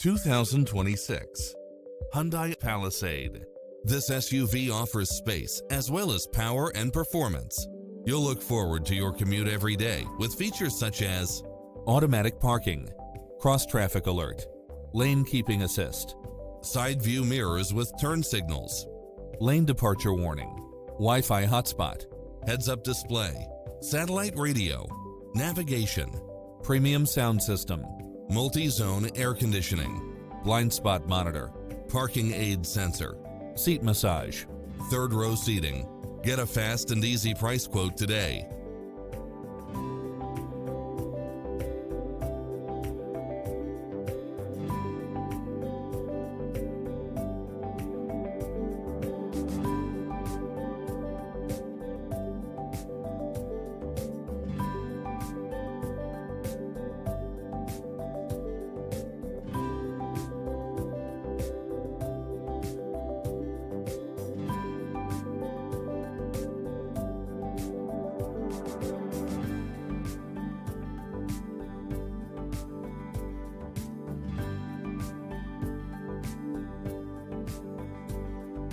2026 Hyundai Palisade. This SUV offers space as well as power and performance. You'll look forward to your commute every day with features such as automatic parking, cross-traffic alert, lane keeping assist, side view mirrors with turn signals, lane departure warning, Wi-Fi hotspot, heads-up display, satellite radio, navigation, premium sound system, multi-zone air conditioning, blind spot monitor, parking aid sensor, seat massage, third row seating. Get a fast and easy price quote today.